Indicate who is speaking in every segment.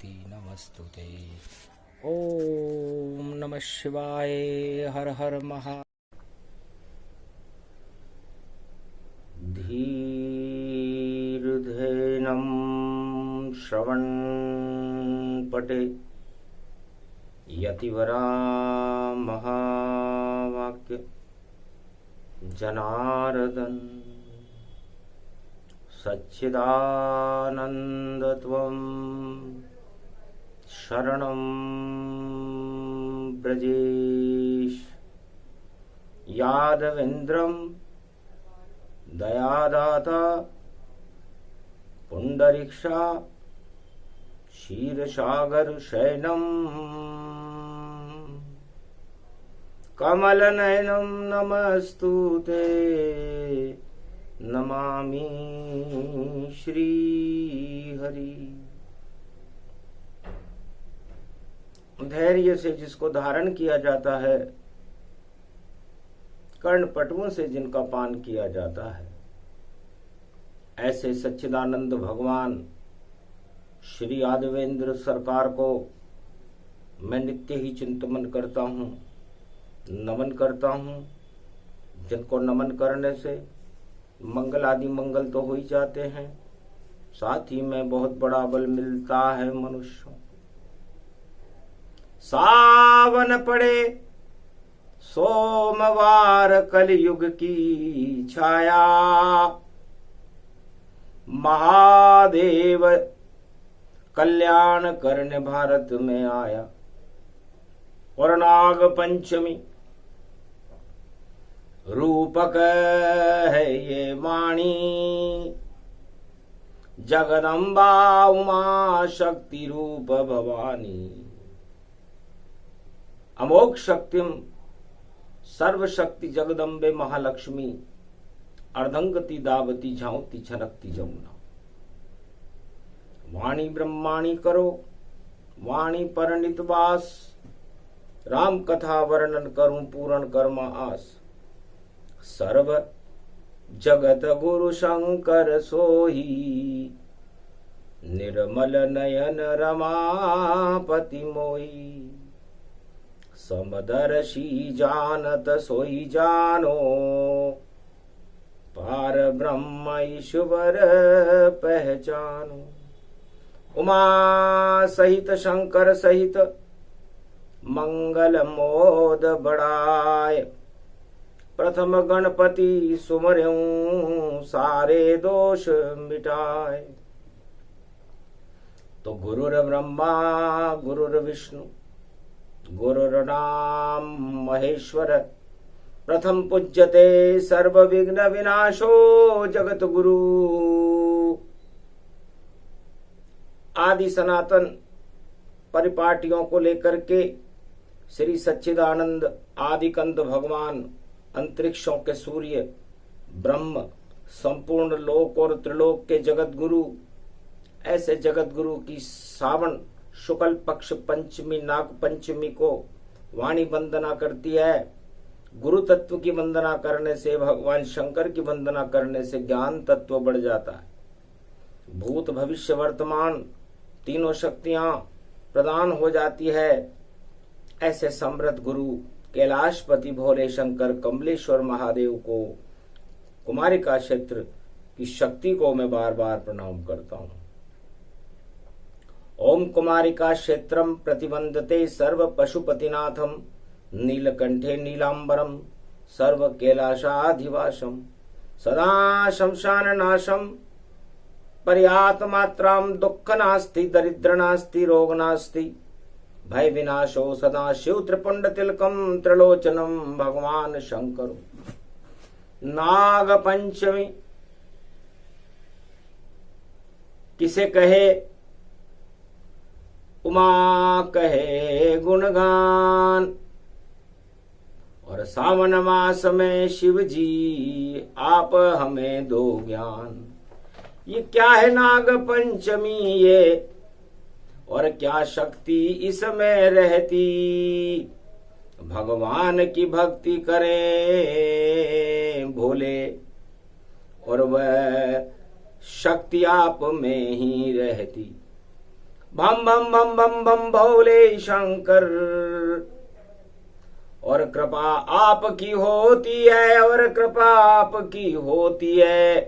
Speaker 1: शक्ति नमस्तुते। ओम नमः शिवाय। हर हर महा। धीर्धेनं श्रवणपटे यतिवरा महावाक्य जनार्दन सच्चिदानन्दत्वं शरणं ब्रजेश। यादवेन्द्रं दयादाता पुंडरीक्षा क्षीरसागर शयनम् कमलनयनं नमस्तुते नमामि श्रीहरि। धैर्य से जिसको धारण किया जाता है, कर्णपटुओं से जिनका पान किया जाता है, ऐसे सच्चिदानंद भगवान श्री यादवेंद्र सरकार को मैं नित्य ही चिंतन करता हूँ, नमन करता हूँ। जिनको नमन करने से मंगल आदि मंगल तो हो ही जाते हैं, साथ ही में बहुत बड़ा बल मिलता है मनुष्यों। सावन पड़े सोमवार कलयुग की छाया, महादेव कल्याण करने भारत में आया। और नाग पंचमी रूपक है ये वाणी, जगदम्बा उमा शक्ति रूप भवानी। अमोघ शक्तिम सर्वशक्ति जगदम्बे महालक्ष्मी, अर्धंगति दावती झांवती छनकती जमुना। वाणी ब्रह्माणी करो वाणी परनित वास, राम कथा वर्णन करूं पूर्ण कर्मा आस। सर्व जगत गुरु शंकर सोही, निर्मल नयन रमापति मोही। समदर्शी जानत सोई जानो, पार ब्रह्म ईश्वर पहचानो। उमा सहित शंकर सहित मंगल मोद बढ़ाय, प्रथम गणपति सुमर्यूं सारे दोष मिटाए। तो गुरुर ब्रह्मा गुरुर विष्णु गुरुर्नाम महेश्वर, प्रथम पूज्यते सर्व विघ्न विनाशो जगत गुरु। आदि सनातन परिपाटियों को लेकर के श्री सच्चिदानंद आदिकंद भगवान, अंतरिक्षों के सूर्य ब्रह्म, संपूर्ण लोक और त्रिलोक के जगत गुरु, ऐसे जगत गुरु की सावन शुक्ल पक्ष पंचमी नाग पंचमी को वाणी वंदना करती है। गुरु तत्व की वंदना करने से, भगवान शंकर की वंदना करने से ज्ञान तत्व बढ़ जाता है। भूत भविष्य वर्तमान तीनों शक्तियां प्रदान हो जाती है। ऐसे समृद्ध गुरु कैलाशपति भोले शंकर कमलेश्वर महादेव को, कुमारिका क्षेत्र की शक्ति को मैं बार बार प्रणाम करता हूँ। ओम कुमारिका क्षेत्रम प्रतिबंधते सर्व पशुपतिनाथम, नीलकंठे नीलांबरम सर्व कैलाशाधिवासम। सदा शमशान नाशम पर्यात मात्राम, दुख नास्ति दरिद्र नास्ति रोग नास्ति, भय विनाशो सदा शिव त्रिपुंड तिलकम त्रिलोचनम भगवान शंकर। नाग पंचमी किसे कहे उमा कहे गुणगान, और सावन मास में शिव जी आप हमें दो ज्ञान। ये क्या है नाग पंचमी ये, और क्या शक्ति इसमें रहती। भगवान की भक्ति करें भोले, और वह शक्ति आप में ही रहती। भम भम भम भम भम भोले शंकर। और कृपा आपकी होती है, और कृपा आपकी होती है।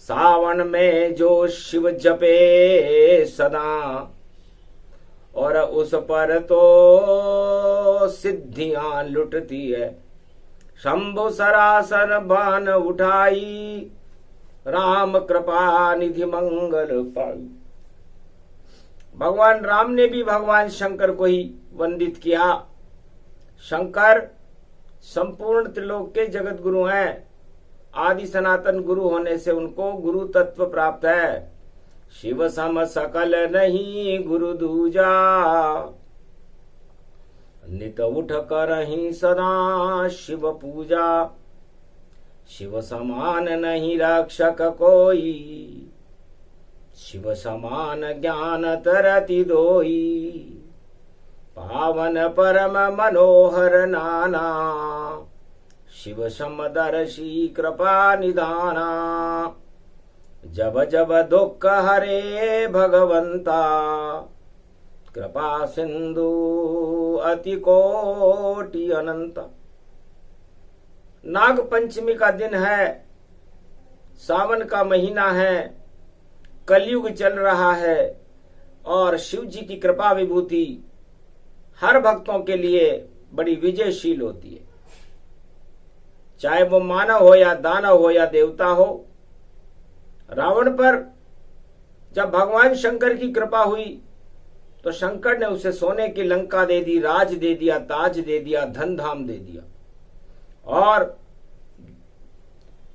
Speaker 1: सावन में जो शिव जपे सदा, और उस पर तो सिद्धियां लुटती है। शंभु सरासन बाण उठाई, राम कृपा निधि मंगल पाई। भगवान राम ने भी भगवान शंकर को ही वंदित किया। शंकर संपूर्ण त्रिलोक के जगत गुरु हैं। आदि सनातन गुरु होने से उनको गुरु तत्व प्राप्त है। शिव सम सकल नहीं गुरु दूजा, नित उठ करहि सदा शिव पूजा। शिव समान नहीं रक्षक कोई, शिव समान ज्ञान तरति दोई। पावन परम मनोहर नाना, शिव समदर्शी कृपा निदाना। जब जब दुख हरे भगवंता, कृपा सिंधु अति कोटि अनंता। नाग पंचमी का दिन है, सावन का महीना है, कलयुग चल रहा है और शिव जी की कृपा विभूति हर भक्तों के लिए बड़ी विजयशील होती है। चाहे वो मानव हो या दानव हो या देवता हो। रावण पर जब भगवान शंकर की कृपा हुई तो शंकर ने उसे सोने की लंका दे दी, राज दे दिया, ताज दे दिया, धन धाम दे दिया और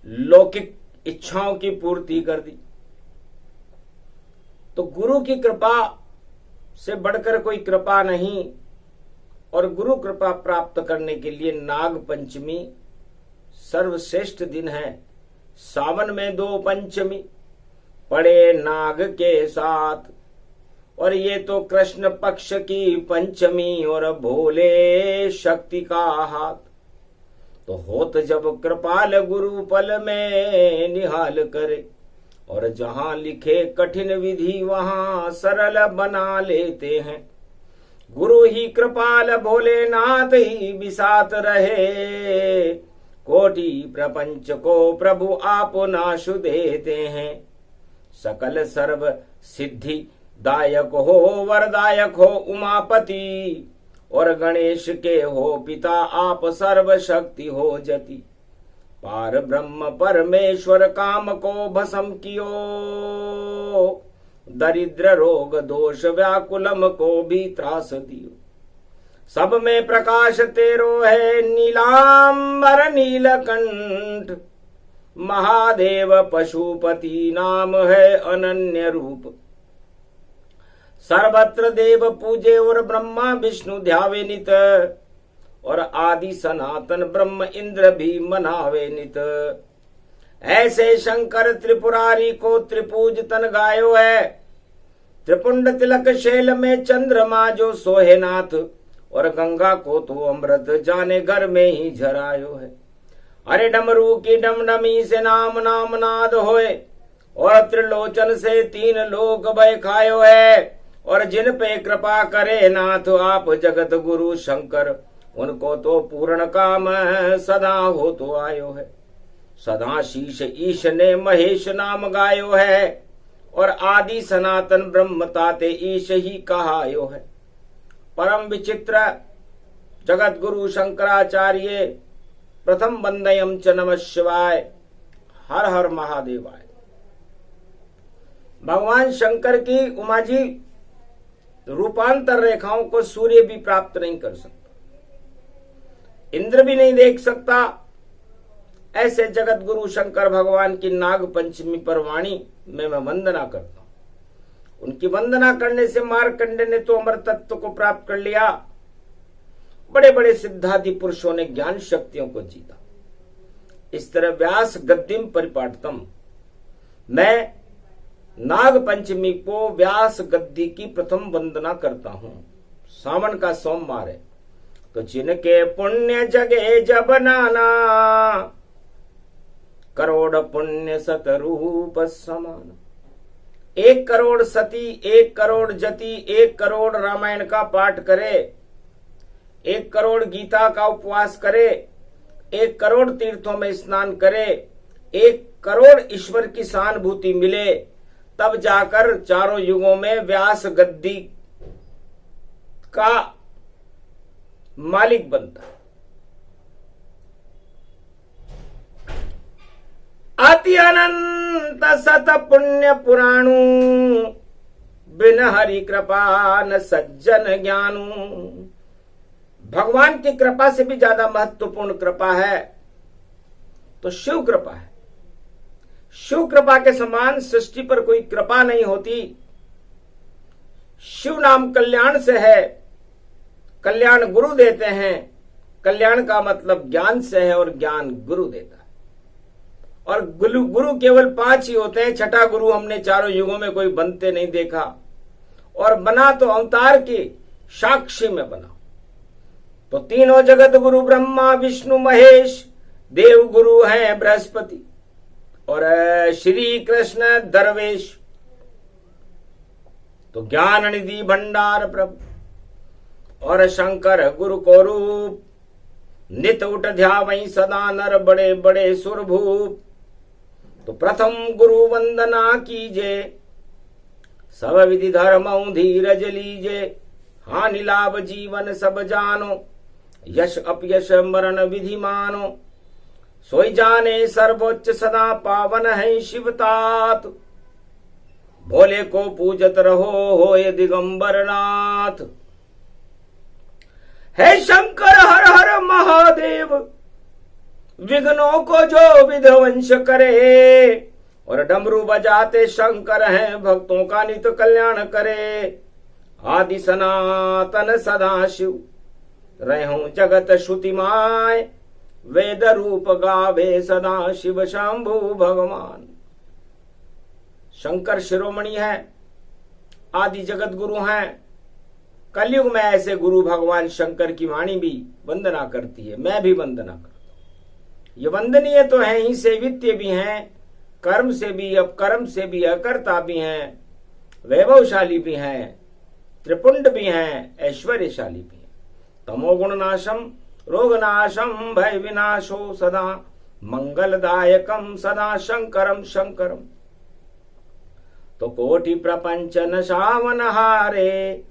Speaker 1: लौकिक इच्छाओं की पूर्ति कर दी। तो गुरु की कृपा से बढ़कर कोई कृपा नहीं और गुरु कृपा प्राप्त करने के लिए नाग पंचमी सर्वश्रेष्ठ दिन है। सावन में 2 पंचमी पड़े नाग के साथ, और ये तो कृष्ण पक्ष की पंचमी और भोले शक्ति का हाथ। तो होत जब कृपाल गुरु पल में निहाल करे, और जहां लिखे कठिन विधि वहां सरल बना लेते हैं। गुरु ही कृपाल भोलेनाथ ही बिसात रहे, कोटि प्रपंच को प्रभु आप नाशु देते हैं। सकल सर्व सिद्धि दायक हो वरदायक हो उमापति, और गणेश के हो पिता आप सर्व शक्ति हो जति। पार ब्रह्म परमेश्वर काम को भस्म कियो, दरिद्र रोग दोष व्याकुलम को भी त्रास दियो। सब में प्रकाश तेरो है नीलांबर नीलकंठ, महादेव पशुपति नाम है अनन्य रूप। सर्वत्र देव पूजे और ब्रह्मा विष्णु ध्यावे नित, और आदि सनातन ब्रह्म इंद्र भी मनावे नित। ऐसे शंकर त्रिपुरारी को त्रिपूज तन गायो है। त्रिपुंड तिलक शैल में चंद्रमा जो सोहे नाथ, और गंगा को तो अमृत जाने घर में ही झरायो है। अरे डमरू की डमडमी से नाम नाम नाद होए, और त्रिलोचन से 3 लोक भय खायो है। और जिन पे कृपा करे नाथ आप जगत गुरु शंकर, उनको तो पूर्ण काम सदा हो तो आयो है। सदा शीश ईश ने महेश नाम गायो है, और आदि सनातन ब्रह्म ताते ईश ही कहायो है। परम विचित्र जगत गुरु शंकराचार्य प्रथम वंदयम च नमः शिवाय। हर हर महादेवाय। भगवान शंकर की उमा जी रूपांतर रेखाओं को सूर्य भी प्राप्त नहीं कर सकता, इंद्र भी नहीं देख सकता। ऐसे जगत गुरु शंकर भगवान की नाग पंचमी पर वाणी में मैं वंदना करता हूं। उनकी वंदना करने से मार्कंडे ने तो अमर तत्व को प्राप्त कर लिया। बड़े बड़े सिद्धादि पुरुषों ने ज्ञान शक्तियों को जीता। इस तरह व्यास गद्दिम परिपाटतम, मैं नाग पंचमी को व्यास गद्दी की प्रथम वंदना करता हूं। सावन का सोमवार है, तो जिनके पुण्य जगे जब नाना, करोड़ पुण्य सतरूप समान। 1 करोड़ सती, 1 करोड़ जति, 1 करोड़ रामायण का पाठ करे, 1 करोड़ गीता का उपवास करे, 1 करोड़ तीर्थों में स्नान करे, 1 करोड़ ईश्वर की सहानुभूति मिले, तब जाकर चारों युगों में व्यास गद्दी का मालिक बनता है। अति अनंत सत पुण्य पुराणु, बिन हरि कृपा न सज्जन ज्ञानु। भगवान की कृपा से भी ज्यादा महत्वपूर्ण कृपा है तो शिव कृपा है। शिव कृपा के समान सृष्टि पर कोई कृपा नहीं होती। शिव नाम कल्याण से है, कल्याण गुरु देते हैं। कल्याण का मतलब ज्ञान से है और ज्ञान गुरु देता है। और गुरु केवल 5 ही होते हैं। छठा गुरु हमने चारों युगों में कोई बनते नहीं देखा, और बना तो अवतार के साक्षी में बना। तो तीनों जगत गुरु ब्रह्मा विष्णु महेश, देव गुरु हैं बृहस्पति और श्री कृष्ण दरवेश। तो ज्ञान निधि भंडार प्रभु और शंकर गुरु को रूप, नित उठ ध्यावई सदा नर बड़े बड़े सुरभूप। तो प्रथम गुरु वंदना कीजे, सब विधि धर्म धीरज लीजे। हानि लाभ जीवन सब जानो, यश अपयश मरण विधि मानो। सोई जाने सर्वोच्च सदा पावन है शिवतात, भोले को पूजत रहो होए दिगंबर नाथ। हे शंकर हर हर महादेव, विघ्नों को जो विध्वंस करे। और डमरू बजाते शंकर हैं, भक्तों का नित कल्याण करे। आदि सनातन सदा शिव, रहूं जगत श्रुतिमाय। वेद रूप गावे सदा शिव शंभु भगवान। शंकर शिरोमणि है, आदि जगत गुरु हैं। कलयुग में ऐसे गुरु भगवान शंकर की वाणी भी वंदना करती है, मैं भी वंदना करता हूं। ये वंदनीय तो है ही, सेवित्य भी हैं, कर्म से भी अपकर्म से भी अकर्ता भी हैं, वैभवशाली भी हैं, त्रिपुंड भी हैं, ऐश्वर्यशाली भी हैं। तमोगुण नाशम रोग नाशम भय विनाशो सदा, मंगलदायकम सदा शंकरम शंकरम। तो कोटि प्रपंच नशावन हारे,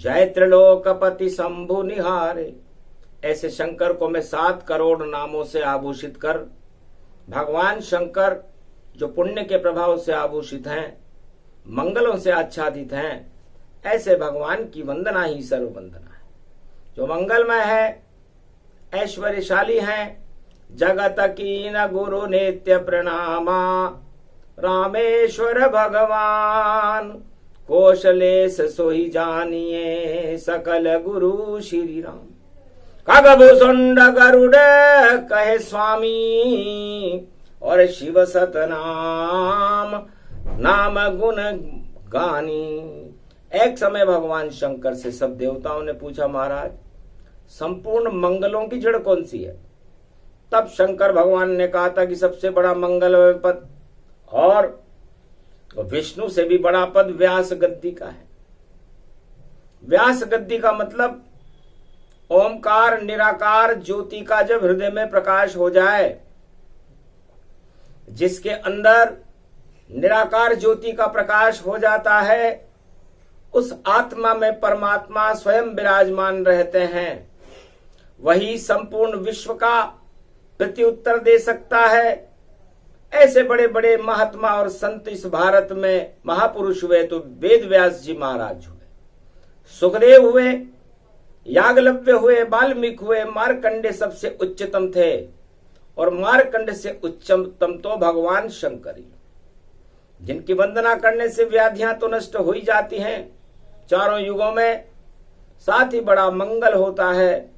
Speaker 1: जय त्रिलोकपति शंभु निहारे। ऐसे शंकर को मैं 7 करोड़ नामों से आभूषित कर, भगवान शंकर जो पुण्य के प्रभाव से आभूषित हैं, मंगलों से आच्छादित हैं, ऐसे भगवान की वंदना ही सर्ववंदना है। जो मंगलमय है, ऐश्वर्यशाली हैं, जगत कीन गुरु नित्य प्रणामा। रामेश्वर भगवान कौशलेश सोई जानिए, सकल गुरु श्री राम। खगभूषुंड गरुड़ कहे स्वामी, और शिव सतनाम नाम गुण गानी। एक समय भगवान शंकर से सब देवताओं ने पूछा, महाराज संपूर्ण मंगलों की जड़ कौन सी है? तब शंकर भगवान ने कहा था कि सबसे बड़ा मंगलमय पद और विष्णु से भी बड़ा पद व्यास गद्दी का है। व्यास गद्दी का मतलब ओमकार निराकार ज्योति का जब हृदय में प्रकाश हो जाए, जिसके अंदर निराकार ज्योति का प्रकाश हो जाता है, उस आत्मा में परमात्मा स्वयं विराजमान रहते हैं। वही संपूर्ण विश्व का प्रत्युत्तर दे सकता है। ऐसे बड़े बड़े महात्मा और संत इस भारत में महापुरुष हुए तो वेद व्यास जी महाराज हुए, सुखदेव हुए, याज्ञवल्क्य हुए, वाल्मीकि हुए, मार्कंडे सबसे उच्चतम थे, और मार्कंड से उच्चतम तो भगवान शंकर ही, जिनकी वंदना करने से व्याधियां तो नष्ट हो ही जाती हैं चारों युगों में, साथ ही बड़ा मंगल होता है,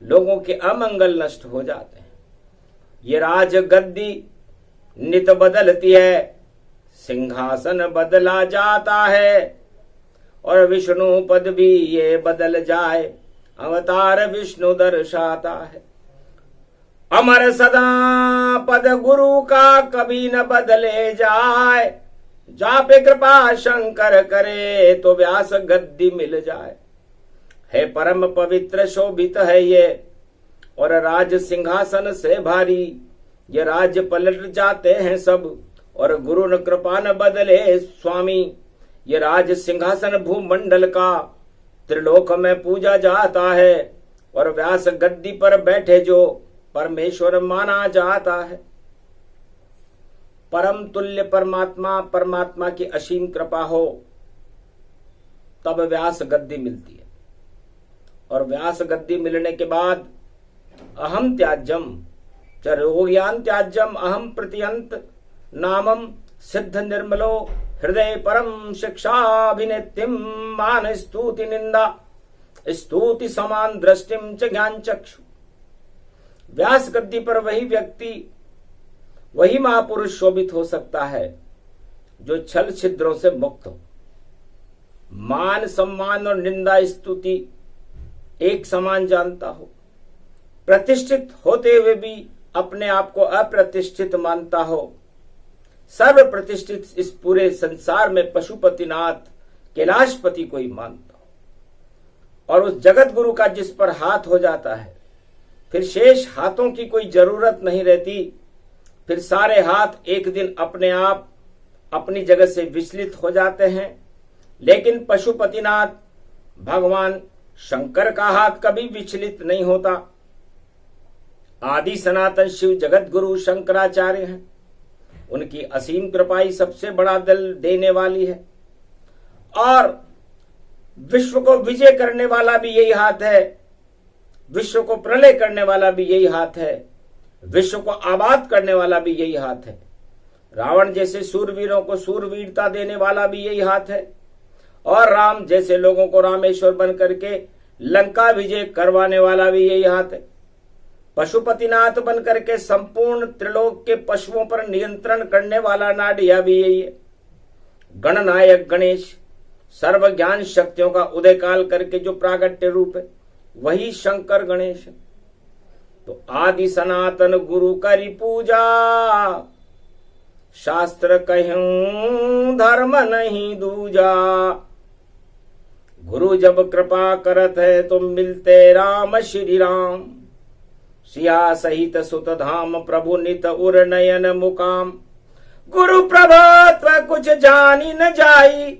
Speaker 1: लोगों के अमंगल नष्ट हो जाते हैं। ये राज गद्दी नित बदलती है, सिंहासन बदला जाता है, और विष्णु पद भी ये बदल जाए, अवतार विष्णु दर्शाता है। अमर सदा पद गुरु का कभी न बदले जाए, जा पे कृपा शंकर करे तो व्यास गद्दी मिल जाए। है परम पवित्र शोभित है ये और राज सिंहासन से भारी, ये राज्य पलट जाते हैं सब और गुरु न कृपा न बदले स्वामी। ये राज सिंहासन भूमंडल का त्रिलोक में पूजा जाता है और व्यास गद्दी पर बैठे जो परमेश्वर माना जाता है। परम तुल्य परमात्मा, परमात्मा की असीम कृपा हो तब व्यास गद्दी मिलती है। और व्यास गद्दी मिलने के बाद अहम त्याज्यम च रोग्यान त्याज्यम अहम प्रत्यंत नामम सिद्ध निर्मलो हृदय परम शिक्षाभिनेत्रिम मान स्तुति निंदा स्तुति समान दृष्टिम च ज्ञान चक्षु। व्यास गद्दी पर वही व्यक्ति, वही महापुरुष शोभित हो सकता है जो छल छिद्रों से मुक्त हो, मान सम्मान और निंदा स्तुति एक समान जानता हो, प्रतिष्ठित होते हुए भी अपने आप को अप्रतिष्ठित मानता हो, सर्व प्रतिष्ठित इस पूरे संसार में पशुपतिनाथ कैलाशपति को ही मानता हो और उस जगत गुरु का जिस पर हाथ हो जाता है फिर शेष हाथों की कोई जरूरत नहीं रहती। फिर सारे हाथ एक दिन अपने आप अपनी जगह से विचलित हो जाते हैं, लेकिन पशुपतिनाथ भगवान शंकर का हाथ कभी विचलित नहीं होता। आदि सनातन शिव जगत गुरु शंकराचार्य हैं, उनकी असीम कृपाई सबसे बड़ा दल देने वाली है और विश्व को विजय करने वाला भी यही हाथ है, विश्व को प्रलय करने वाला भी यही हाथ है, विश्व को आबाद करने वाला भी यही हाथ है। रावण जैसे सूरवीरों को सूरवीरता देने वाला भी यही हाथ है और राम जैसे लोगों को रामेश्वर बन करके लंका विजय करवाने वाला भी यही हाथ है। पशुपतिनाथ बन करके संपूर्ण त्रिलोक के पशुओं पर नियंत्रण करने वाला नाडिया भी यही है। गणनायक गणेश सर्व ज्ञान शक्तियों का उदय काल करके जो प्रागट्य रूप है वही शंकर गणेश है। तो आदि सनातन गुरु करी पूजा, शास्त्र कहूं धर्म नहीं दूजा। गुरु जब कृपा करत है तो मिलते राम श्री राम, सिया सहित सुत धाम प्रभु नित उर नयन मुकाम। गुरु प्रभात्व कुछ जानी न जाई,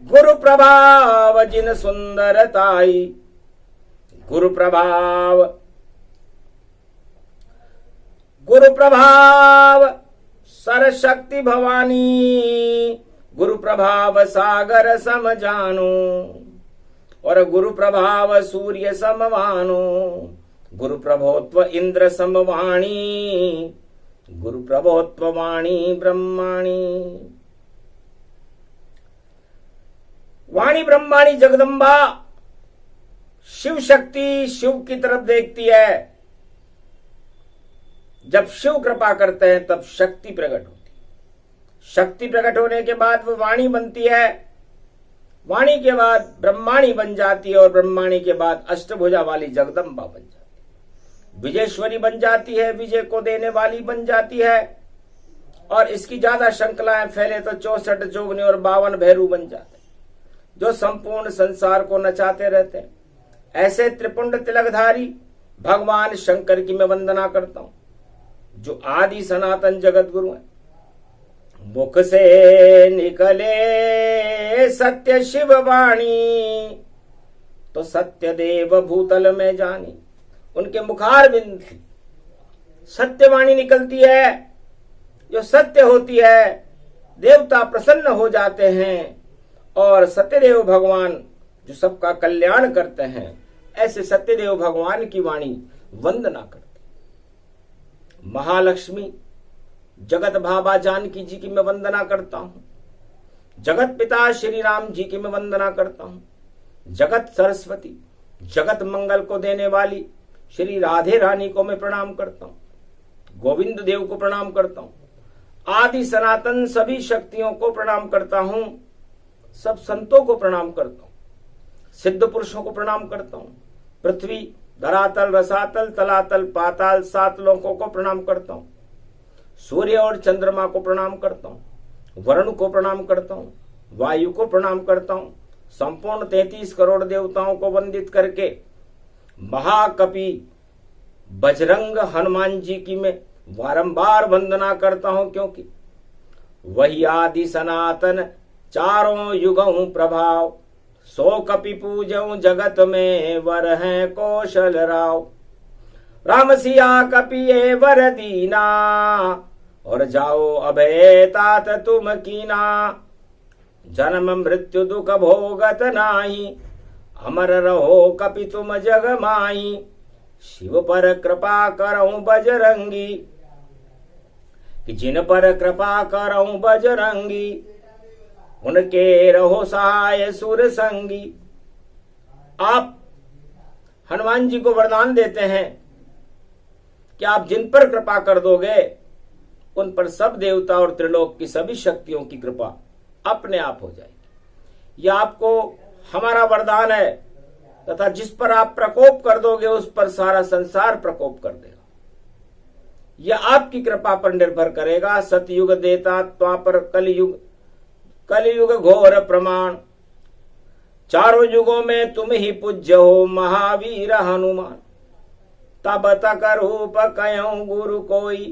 Speaker 1: गुरु प्रभाव जिन सुंदरताई। गुरु प्रभाव सरशक्ति भवानी, गुरु प्रभाव सागर सम जानो और गुरु प्रभाव सूर्य समवानो। गुरु प्रभोत्व इंद्र समवाणी, गुरु प्रभोत्व वाणी ब्रह्माणी। वाणी ब्रह्माणी जगदम्बा शिव शक्ति शिव की तरफ देखती है। जब शिव कृपा करते हैं तब शक्ति प्रकट होती है। शक्ति प्रकट होने के बाद वो वाणी बनती है, वाणी के बाद ब्रह्माणी बन जाती है और ब्रह्माणी के बाद अष्टभुजा वाली जगदम्बा बन जाती है। विजयेश्वरी बन जाती है, विजय को देने वाली बन जाती है और इसकी ज्यादा श्रृंखलाएं फैले तो 64 जोगनी और 52 भैरू बन जाते हैं जो संपूर्ण संसार को नचाते रहते हैं। ऐसे त्रिपुंड तिलकधारी भगवान शंकर की मैं वंदना करता हूं जो आदि सनातन जगत गुरु हैं। मुख से निकले सत्य शिव वाणी, तो सत्य देव भूतल में जानी। उनके मुखारविंद सत्यवाणी निकलती है, जो सत्य होती है, देवता प्रसन्न हो जाते हैं और सत्यदेव भगवान जो सबका कल्याण करते हैं, ऐसे सत्यदेव भगवान की वाणी वंदना करते। महालक्ष्मी जगत भाबा जानकी जी की मैं वंदना करता हूं। जगत पिता श्री राम जी की मैं वंदना करता हूं। जगत सरस्वती जगत मंगल को देने वाली श्री राधे रानी को मैं प्रणाम करता हूं। गोविंद देव को प्रणाम करता हूं। आदि सनातन सभी शक्तियों को प्रणाम करता हूं। सब संतों को प्रणाम करता हूं। सिद्ध पुरुषों को प्रणाम करता हूं। पृथ्वी धरातल रसातल तलातल पाताल 7 लोकों को प्रणाम करता हूं। सूर्य और चंद्रमा को प्रणाम करता हूं। वरुण को प्रणाम करता हूँ, वायु को प्रणाम करता हूँ, संपूर्ण 33 करोड़ देवताओं को वंदित करके महाकपि बजरंग हनुमान जी की मैं बारंबार वंदना करता हूं, क्योंकि वही आदि सनातन चारों युगों प्रभाव, सो कपि पूजऊं जगत में वर हैं कौशल राव। राम सिया कपि ये वर दीना, और जाओ अभय तात तुम कीना। जन्म मृत्यु दुख भोगत नाही, अमर रहो कपि तुम जग माही। शिव पर कृपा करऊं बजरंगी, कि जिन पर कृपा करऊं बजरंगी, उनके रहो सहाय सुर संगी। आप हनुमान जी को वरदान देते हैं कि आप जिन पर कृपा कर दोगे उन पर सब देवता और त्रिलोक की सभी शक्तियों की कृपा अपने आप हो जाएगी। यह आपको हमारा वरदान है, तथा जिस पर आप प्रकोप कर दोगे उस पर सारा संसार प्रकोप कर देगा। यह आपकी कृपा पर निर्भर करेगा। सतयुग देता त्वापर कलयुग, कलयुग घोर प्रमाण। चारों युगों में तुम ही पूज्य हो महावीर हनुमान। तब तक रूप कयों गुरु कोई,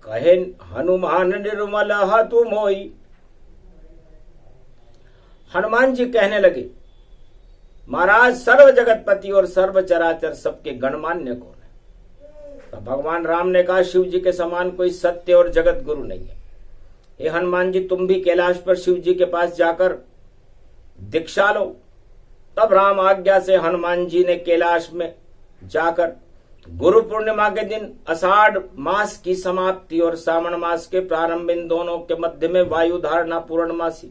Speaker 1: कहे हनुमान निर्मल हतु मोई। हनुमान जी कहने लगे, महाराज सर्व जगतपति और सर्व चराचर सबके गणमान्य कौन है? तो भगवान राम ने कहा, शिव जी के समान कोई सत्य और जगत गुरु नहीं है। हे हनुमान जी, तुम भी कैलाश पर शिव जी के पास जाकर दीक्षा लो। तब राम आज्ञा से हनुमान जी ने कैलाश में जाकर गुरु पूर्णिमा के दिन आषाढ़ मास की समाप्ति और सावन मास के प्रारंभ, इन दोनों के मध्य में वायु धारणा पूर्णमासी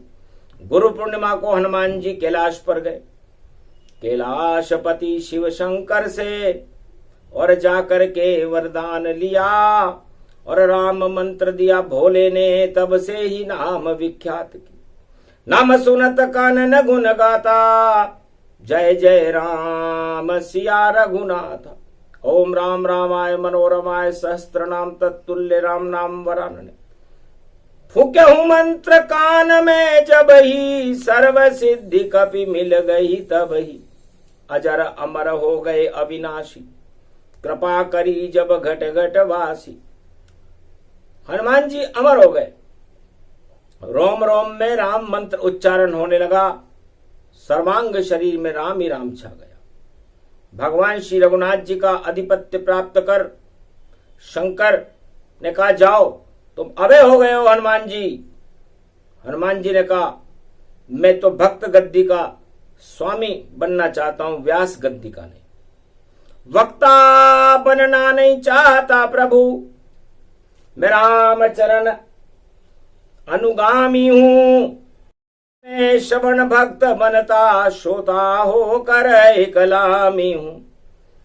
Speaker 1: गुरु पूर्णिमा को हनुमान जी कैलाश पर गए। कैलाशपति शिव शंकर से और जाकर के वरदान लिया, और राम मंत्र दिया भोले ने, तब से ही नाम विख्यात की। नाम सुनत कानन गुण गाता, जय जय राम सिया रघुनाथ। ओम राम रामाय मनोरमाय सहस्त्रनाम तत्तुल्य राम नाम वरानने। फूक्यहूं मंत्र कान में जब ही, सर्व सिद्धि कपि मिल गई तब ही। अजर अमर हो गए अविनाशी, कृपा करी जब घट घट वासी। हनुमान जी अमर हो गए। रोम रोम में राम मंत्र उच्चारण होने लगा। सर्वांग शरीर में राम ही राम छा गया। भगवान श्री रघुनाथ जी का आधिपत्य प्राप्त कर शंकर ने कहा, जाओ तुम अभय हो गए हो हनुमान जी। हनुमान जी ने कहा, मैं तो भक्त गद्दी का स्वामी बनना चाहता हूं, व्यास गद्दी का नहीं। वक्ता बनना नहीं चाहता प्रभु, मैं राम चरण अनुगामी हूं। मैं श्रवण भक्त बनता, श्रोता होकर कलामी हूं।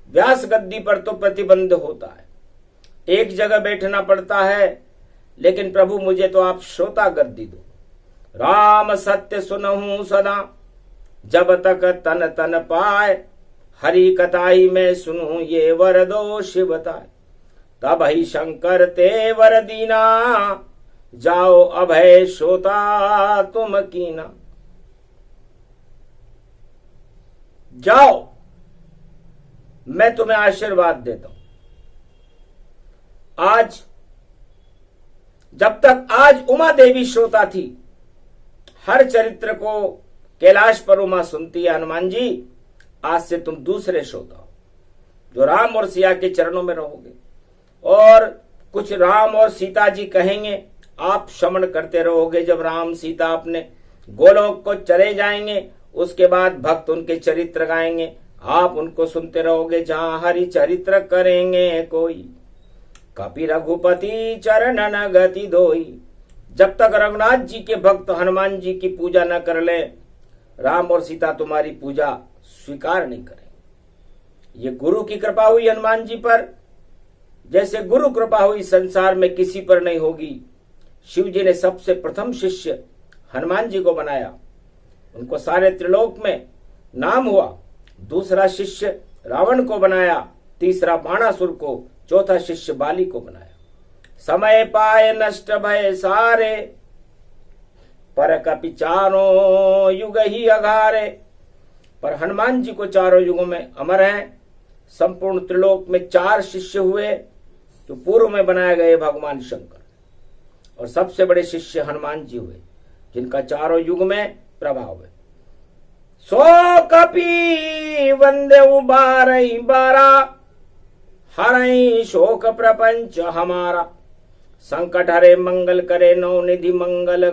Speaker 1: व्यास गद्दी पर तो प्रतिबंध होता है, एक जगह बैठना पड़ता है, लेकिन प्रभु मुझे तो आप श्रोता गद्दी दो। राम सत्य सुनहूं सदा, जब तक तन तन पाए। हरि कथाई में सुनूं ये वर दो शिव बताए। तब ही शंकर ते वर दीना, जाओ अभय श्रोता तुम कीना। जाओ, मैं तुम्हें आशीर्वाद देता हूं। आज जब तक आज उमा देवी श्रोता थी, हर चरित्र को कैलाश पर उमा सुनती है। हनुमान जी, आज से तुम दूसरे श्रोता हो, जो राम और सिया के चरणों में रहोगे, और कुछ राम और सीता जी कहेंगे, आप श्रवण करते रहोगे। जब राम सीता अपने गोलोक को चले जाएंगे, उसके बाद भक्त उनके चरित्र गाएंगे, आप उनको सुनते रहोगे। जहां हरि चरित्र करेंगे कोई, कपि रघुपति चरणन गति दोई। जब तक रघुनाथ जी के भक्त हनुमान जी की पूजा न कर ले, राम और सीता तुम्हारी पूजा स्वीकार नहीं करेंगे। ये गुरु की कृपा हुई हनुमान जी पर, जैसे गुरु कृपा हुई संसार में किसी पर नहीं होगी। शिव जी ने सबसे प्रथम शिष्य हनुमान जी को बनाया, उनको सारे त्रिलोक में नाम हुआ। दूसरा शिष्य रावण को बनाया, तीसरा बाणासुर को, चौथा शिष्य बाली को बनाया। समय पाए नष्ट भय सारे, पर कपि चारों युग ही अघारे। पर हनुमान जी को चारों युगों में अमर हैं। संपूर्ण त्रिलोक में 4 शिष्य हुए जो पूर्व में बनाए गए भगवान शंकर, और सबसे बड़े शिष्य हनुमान जी हुए जिनका चारों युग में प्रभाव है। सो कपि वंदे बारही बारा, हरई शोक प्रपंच हमारा। संकट हरे मंगल करे, नवनिधि मंगल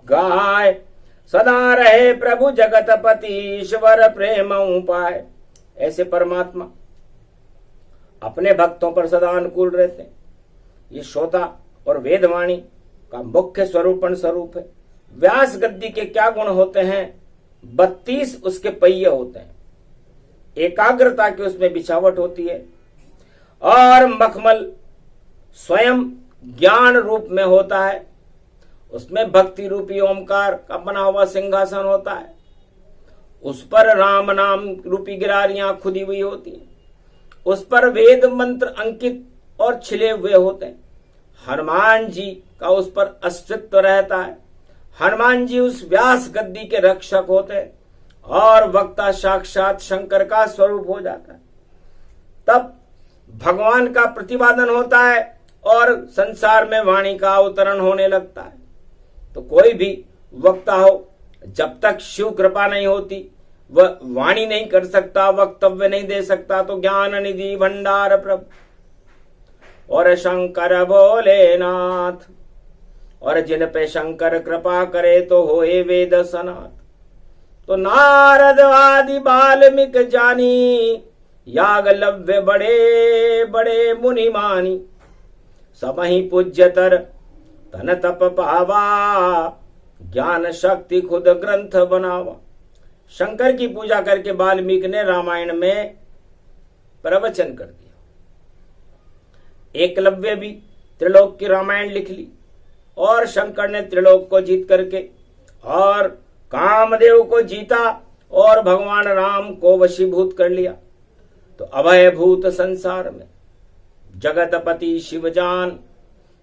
Speaker 1: गाय। सदा रहे प्रभु जगतपति, ईश्वर प्रेम उपाय। ऐसे परमात्मा अपने भक्तों पर सदा अनुकूल रहते हैं। ये श्रोता और वेदवाणी का मुख्य स्वरूप है। व्यास गद्दी के क्या गुण होते हैं? 32 उसके पहिए होते हैं। एकाग्रता की उसमें बिछावट होती है, और मखमल स्वयं ज्ञान रूप में होता है। उसमें भक्ति रूपी ओमकार का बना हुआ सिंहासन होता है। उस पर राम नाम रूपी गिरारियां खुदी हुई होती हैं। उस पर वेद मंत्र अंकित और छिले हुए होते हैं। हनुमान जी का उस पर अस्तित्व रहता है। हनुमान जी उस व्यास गद्दी के रक्षक होते हैं, और वक्ता साक्षात शंकर का स्वरूप हो जाता है। तब भगवान का प्रतिपादन होता है और संसार में वाणी का अवतरण होने लगता है। तो कोई भी वक्ता हो, जब तक शिव कृपा नहीं होती वह वाणी नहीं कर सकता, वक्तव्य नहीं दे सकता। तो ज्ञान निधि भंडार प्रभु और शंकर भोलेनाथ, और जिन पे शंकर कृपा करे तो होए वेद सनात। तो नारद आदि बाल्मीक जानी, यागलव्य बड़े बड़े मुनि मानी। सबहि पूज्यतर तन तप पावा, ज्ञान शक्ति खुद ग्रंथ बनावा। शंकर की पूजा करके वाल्मीकि ने रामायण में प्रवचन कर दिया। एकलव्य भी त्रिलोक की रामायण लिख ली, और शंकर ने त्रिलोक को जीत करके और कामदेव को जीता, और भगवान राम को वशीभूत कर लिया। तो अभयभूत संसार में जगतपति शिवजान,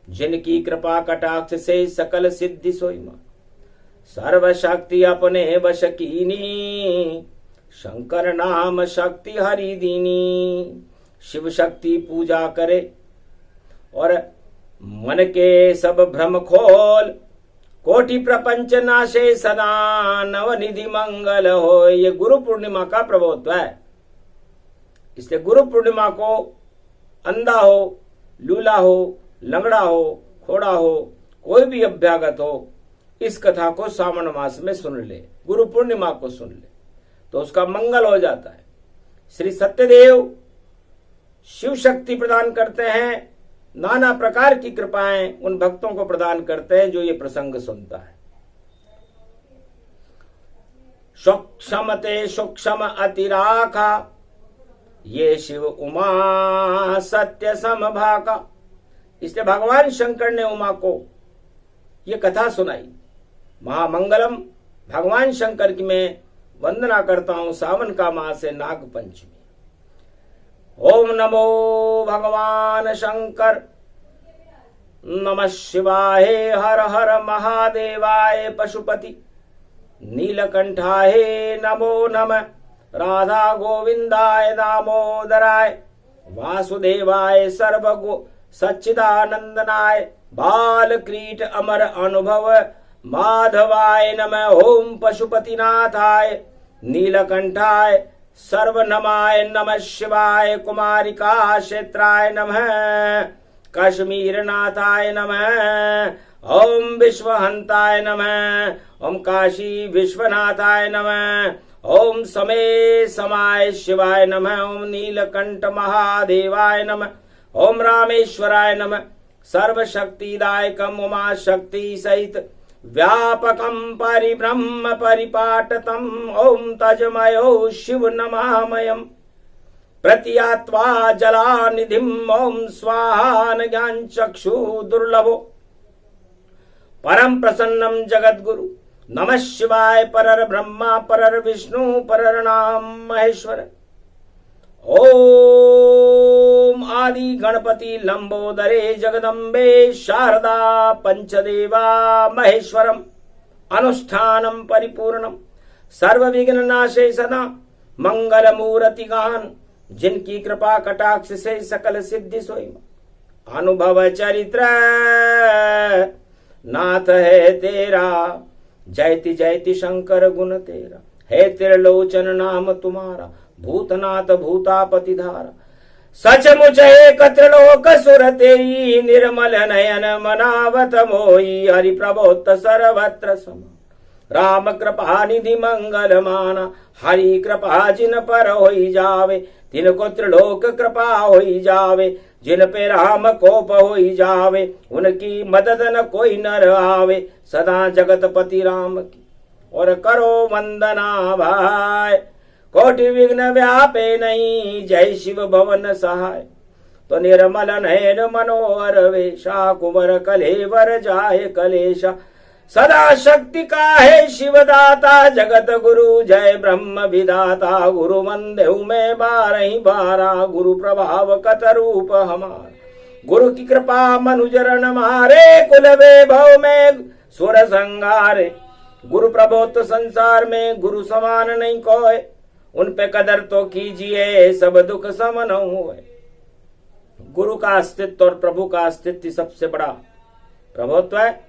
Speaker 1: जिनकी कृपा कटाक्ष से सकल सिद्धि सोई मान। सर्वशक्ति अपने वश कीनी, शंकर नाम शक्ति हरि दीनी। शिव शक्ति पूजा करे और मन के सब भ्रम खोल। कोटि प्रपंच नाशे सदा, नवनिधि मंगल हो। ये गुरु पूर्णिमा का प्रबोध है। इसलिए गुरु पूर्णिमा को अंधा हो, लूला हो, लंगड़ा हो, खोड़ा हो, कोई भी अभ्यागत हो, इस कथा को सावन मास में सुन ले, गुरु पूर्णिमा को सुन ले, तो उसका मंगल हो जाता है। श्री सत्यदेव शिव शक्ति प्रदान करते हैं, नाना प्रकार की कृपाएं उन भक्तों को प्रदान करते हैं जो ये प्रसंग सुनता है। सूक्ष्मते सूक्ष्म अतिराखा, ये शिव उमा सत्य समभाका। इसलिए भगवान शंकर ने उमा को ये कथा सुनाई। महामंगलम भगवान शंकर की मैं वंदना करता हूं। सावन का मास है, नाग पंचमी। ओम नमो भगवान शंकर, नमः शिवाय, हर हर महादेवाय, पशुपति नीलकंठाय नमो नमः। राधा गोविंदाय दामोदराय, वासुदेवाय सर्वगो सच्चिदानंदनाय, बालक्रीट अमर अनुभव माधवाय नमः। ओम पशुपतिनाथाय नीलकंठाय सर्वनमाय नमः शिवाय। कुमारिका क्षेत्राय नमः, कश्मीरनाथाय नमः। ओम विश्वहंताय नमः, ओम काशी विश्वनाथाय नमः। ओम समय समाय शिवाय नमः। ओम नीलकंठ महादेवाय नमः। ओम रामेश्वराय नमः। सर्वशक्तिदायकम उमा शक्ति सहित व्यापकम परिब्रह्म परिपाटतम। ओम तजमयो शिव नमामयम्। प्रत्यात्वा जलानिधिम। ओम स्वाहा ज्ञान चक्षु दुर्लभो। परम प्रसन्नम जगद्गुरु नमः शिवाय। परर ब्रह्मा परर विष्णु परर नाम महेश्वर। ओम आदि गणपति लंबोदरे जगदम्बे शारदा पंचदेवा महेश्वरम। अनुष्ठानम परिपूर्णम सर्व विघ्न नाशे सदा मंगल मूर्ति गान, जिनकी कृपा कटाक्ष से सकल सिद्धि सोई। अनुभव चरित्र नाथ है तेरा, जयति जयति शंकर गुण तेरा। है त्रिलोचन नाम तुम्हारा, भूतनाथ भूतापति धारा। सचमुच एक त्रिलोक सुर तेरी, निर्मल नयन मनावत मोई। हरि प्रबोध सर्वत्र सम, राम कृपा निधि मंगल माना। हरि कृपा जिन पर होई जावे, तिनको त्रिलोक कृपा होई जावे। जिन पे राम कोप होई जावे, उनकी मदद न कोई नर आवे। सदा जगतपति राम की और करो वंदना भाई, कोटि विघ्न व्यापे नहीं। जय शिव भवन सहाय, तो निर्मल नयन मनोहर वेशा। कुंवर कलेवर जाय कलेशा, सदा शक्ति का है शिवदाता। जगत गुरु जय ब्रह्म विदाता, गुरु मंदेहु में बारही बारा। गुरु प्रभाव कत रूप हमारा, गुरु की कृपा मनुजरन मारे। कुल वैभव में सुर संगारे, गुरु प्रबोध संसार में गुरु समान नहीं कोई। उन पे कदर तो कीजिए, सब दुख समन हुए। गुरु का अस्तित्व और प्रभु का अस्तित्व सबसे बड़ा प्रभुत्व है।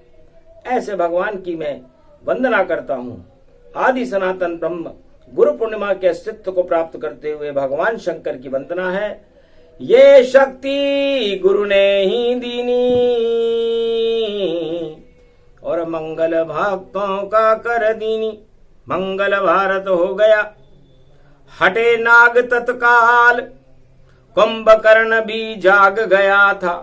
Speaker 1: ऐसे भगवान की मैं वंदना करता हूं। आदि सनातन ब्रह्म गुरु पूर्णिमा के अस्तित्व को प्राप्त करते हुए भगवान शंकर की वंदना है। ये शक्ति गुरु ने ही दीनी, और मंगल भक्तों का कर दीनी। मंगल भारत हो गया, हटे नाग तत्काल। कुंभकर्ण भी जाग गया था,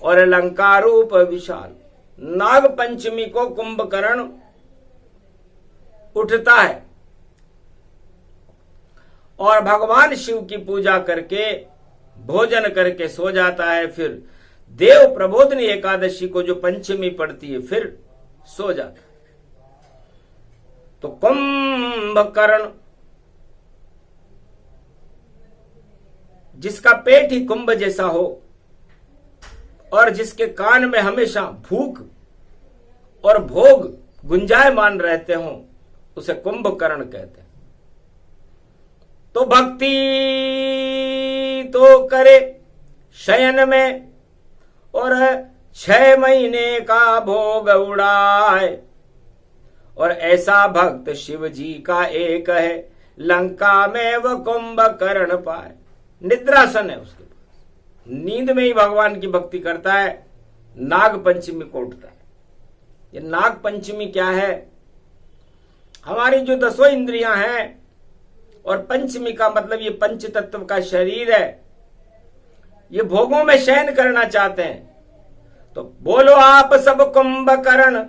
Speaker 1: और लंका रूप विशाल। नाग पंचमी को कुंभकर्ण उठता है और भगवान शिव की पूजा करके भोजन करके सो जाता है। फिर देव प्रबोधनी एकादशी को जो पंचमी पड़ती है, फिर सो जाता है। तो कुंभकर्ण, जिसका पेट ही कुंभ जैसा हो और जिसके कान में हमेशा भूख और भोग गुंजायमान रहते हों, उसे कुंभकर्ण कहते हैं। तो भक्ति तो करे शयन में, और 6 महीने का भोग उड़ाए। और ऐसा भक्त शिव जी का एक है, लंका में वो कुंभकर्ण पाए। निद्रासन है उसके पास, नींद में ही भगवान की भक्ति करता है। नाग पंचमी को उठता है। ये नाग पंचमी क्या है? हमारी जो 10 इंद्रियां हैं, और पंचमी का मतलब ये पंच तत्व का शरीर है, ये भोगों में शयन करना चाहते हैं। तो बोलो आप सब कुंभकर्ण,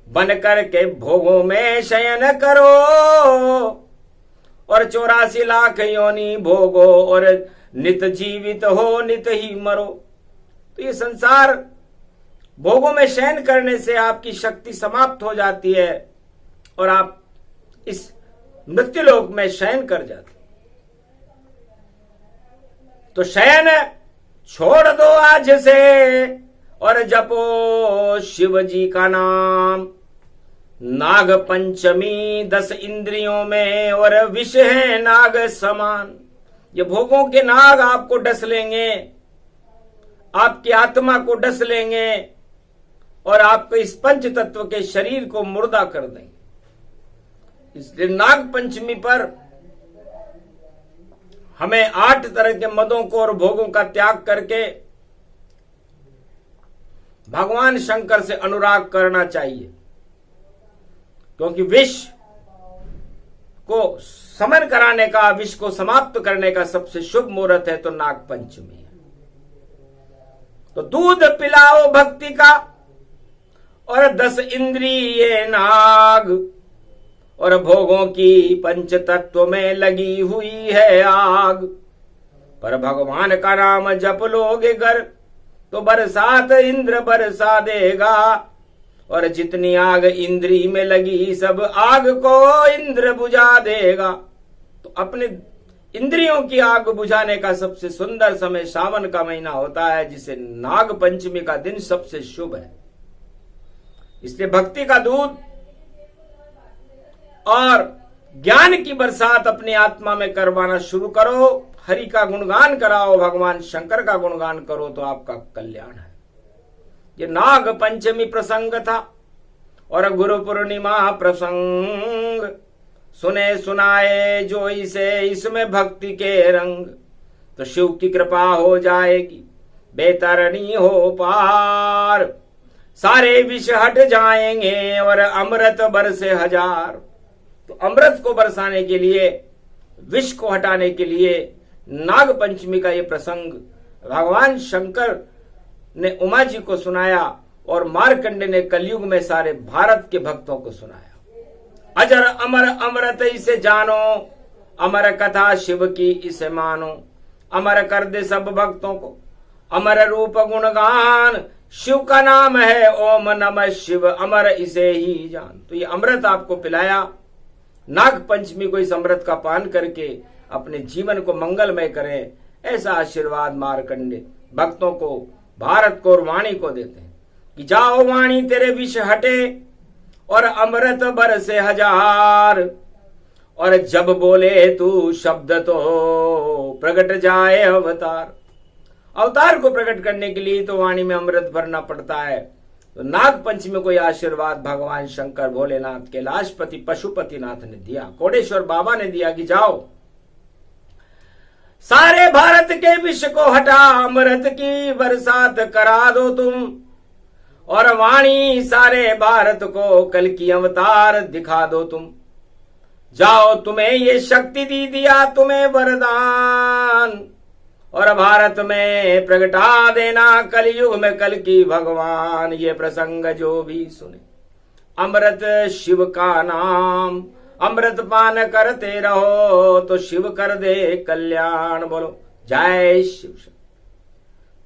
Speaker 1: बन करके भोगों में शयन करो। और 84 लाख योनि भोगो, और नित जीवित हो नित ही मरो। तो ये संसार भोगों में शयन करने से आपकी शक्ति समाप्त हो जाती है, और आप इस मृत्युलोक में शयन कर जाते। तो शयन छोड़ दो आज से, और जपो शिव जी का नाम। नाग पंचमी 10 इंद्रियों में, और विष है नाग समान। ये भोगों के नाग आपको डस लेंगे, आपकी आत्मा को डस लेंगे, और आपको इस पंच तत्व के शरीर को मुर्दा कर देंगे। इसलिए नाग पंचमी पर हमें 8 तरह के मदों को और भोगों का त्याग करके भगवान शंकर से अनुराग करना चाहिए। क्योंकि विष को समन कराने का, विष को समाप्त करने का सबसे शुभ मुहूर्त है तो नाग पंचमी है। तो दूध पिलाओ भक्ति का, और 10 इंद्रिय नाग, और भोगों की पंच तत्व में लगी हुई है आग। पर भगवान का नाम जप लोगे गर, तो बरसात इंद्र बरसा देगा। और जितनी आग इंद्री में लगी, सब आग को इंद्र बुझा देगा। तो अपने इंद्रियों की आग बुझाने का सबसे सुंदर समय सावन का महीना होता है, जिसे नाग पंचमी का दिन सबसे शुभ है। इसलिए भक्ति का दूध और ज्ञान की बरसात अपनी आत्मा में करवाना शुरू करो। हरि का गुणगान कराओ, भगवान शंकर का गुणगान करो तो आपका कल्याण है। ये नाग पंचमी प्रसंग था और गुरु पूर्णिमा प्रसंग। सुने सुनाए जो इसे इसमें भक्ति के रंग, तो शिव की कृपा हो जाएगी बेतरनी हो पार। सारे विष हट जाएंगे और अमृत बरसे हजार। तो अमृत को बरसाने के लिए, विष को हटाने के लिए नाग पंचमी का ये प्रसंग भगवान शंकर ने उमा जी को सुनाया और मार्कंडे ने कलयुग में सारे भारत के भक्तों को सुनाया। अजर अमर अमृत इसे जानो, अमर कथा शिव की इसे मानो। अमर कर दे सब भक्तों को अमर रूप गुणगान। शिव का नाम है ओम नमः शिव, अमर इसे ही जान। तो ये अमृत आपको पिलाया। नाग पंचमी को इस अमृत का पान करके अपने जीवन को मंगलमय करें, ऐसा आशीर्वाद मार्कंडे भक्तों को, भारत को और वाणी को देते हैं कि जाओ वाणी तेरे विष हटे और अमृत बरसे हजार। और जब बोले तू शब्द तो प्रकट जाए अवतार। अवतार को प्रकट करने के लिए तो वाणी में अमृत भरना पड़ता है। तो नाग पंचमी को यह आशीर्वाद भगवान शंकर भोलेनाथ, कैलाशपति पशुपतिनाथ ने दिया, कोडेश्वर बाबा ने दिया कि जाओ सारे भारत के विष को हटा, अमृत की बरसात करा दो तुम। और वाणी सारे भारत को कल की अवतार दिखा दो तुम। जाओ तुम्हें ये शक्ति दी दिया तुम्हें वरदान, और भारत में प्रगटा देना कलयुग में कल की भगवान। ये प्रसंग जो भी सुने, अमृत शिव का नाम, अमृत पान करते रहो तो शिव कर दे कल्याण। बोलो जय शिव,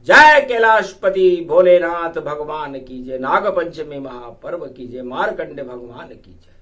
Speaker 1: जय कैलाशपति भोलेनाथ भगवान की जय। नाग पंचमी महापर्व की जय। मार्कंडे भगवान की जय।